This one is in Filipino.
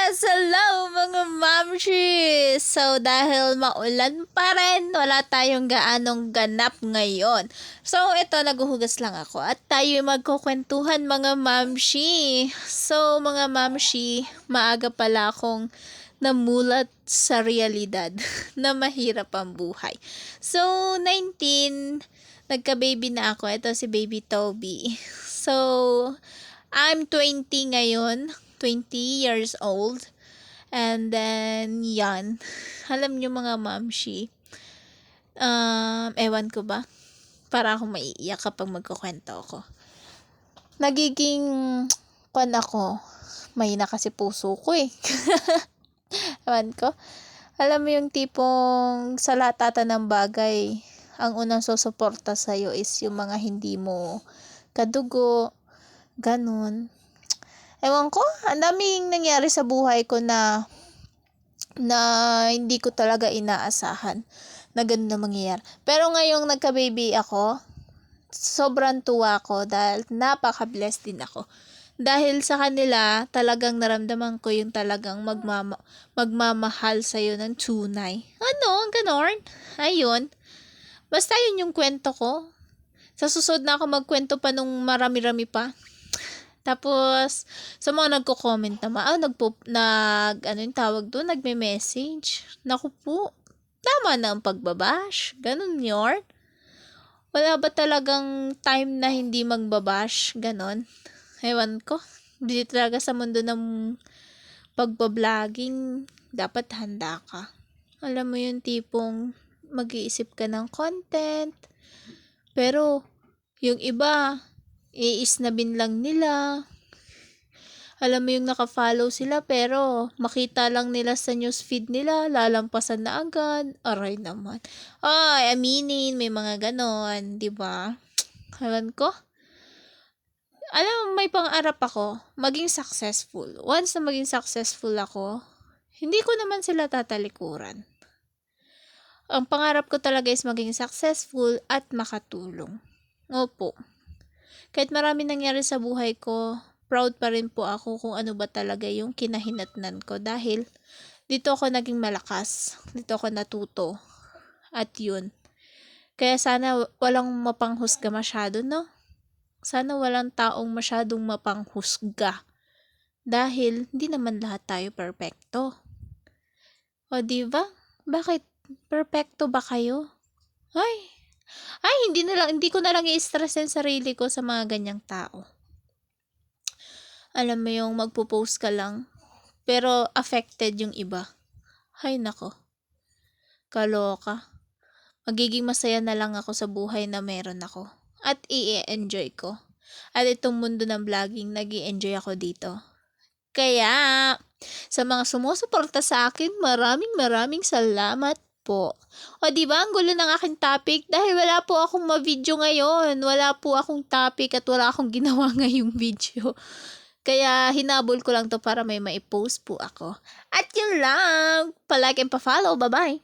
Yes! Hello mga mamshi! So dahil maulan pa rin, wala tayong gaanong ganap ngayon. So ito, naguhugas lang ako at tayo magkukwentuhan mga mamshi. So mga mamshi, maaga pala akong namulat sa realidad na mahirap ang buhay. So 19, nagka-baby na ako. Ito si baby Toby. So I'm 20 ngayon. 20 years old. And then, yan. Alam nyo mga mamshi, ewan ko ba? Para akong maiiyak kapag magkukwento ako. Nagiging, ako, mahina kasi puso ko eh. Ewan ko. Alam mo yung tipong sa lahat ng bagay, ang unang susuporta sa'yo is yung mga hindi mo kadugo, ganun. Ewan ko, ang daming nangyari sa buhay ko na hindi ko talaga inaasahan na ganun na mangyayari. Pero ngayong nagka-baby ako, sobrang tuwa ko dahil napaka-blessed din ako. Dahil sa kanila, talagang naramdaman ko yung talagang magmamahal sa'yo ng tunay. Ano? Ganon? Ayun. Basta yun yung kwento ko. Sa susunod na ako magkwento pa nung marami-rami pa. Tapos, sa mga nagko-comment naman, nagme-message. Naku po, tama na ang pagbabash. Ganun yun. Wala ba talagang time na hindi magbabash? Ganon. Ewan ko. Hindi talaga sa mundo ng pagbabloging, dapat handa ka. Alam mo yung tipong mag-iisip ka ng content. Pero, yung iba, iisnabin lang nila. Alam mo yung naka-follow sila pero makita lang nila sa newsfeed nila, lalampasan na agad. Aray naman. Ay, aminin, may mga ganon, di ba? Alam ko. Alam mo, may pangarap ako, maging successful. Once na maging successful ako, hindi ko naman sila tatalikuran. Ang pangarap ko talaga is maging successful at makatulong. Opo. Kahit marami nangyari sa buhay ko, proud pa rin po ako kung ano ba talaga yung kinahinatnan ko dahil dito ako naging malakas, dito ako natuto, at yun. Kaya sana walang mapanghusga masyado, no? Sana walang taong masyadong mapanghusga dahil hindi naman lahat tayo perfecto. O diba? Bakit? Perfecto ba kayo? Hindi ko na lang i-stress yung sarili ko sa mga ganyang tao. Alam mo yung magpo-post ka lang, pero affected yung iba. Hay nako. Kaloka. Magiging masaya na lang ako sa buhay na meron ako. At i-enjoy ko. At itong mundo ng vlogging, nag-i-enjoy ako dito. Kaya, sa mga sumusuporta sa akin, maraming salamat po. O diba, ang gulo ng aking topic dahil wala po akong ma-video ngayon. Wala po akong topic at wala akong ginawa ngayong video. Kaya hinabol ko lang to para may maipost po ako. At yun lang. Pa-like and pa-follow. Bye-bye.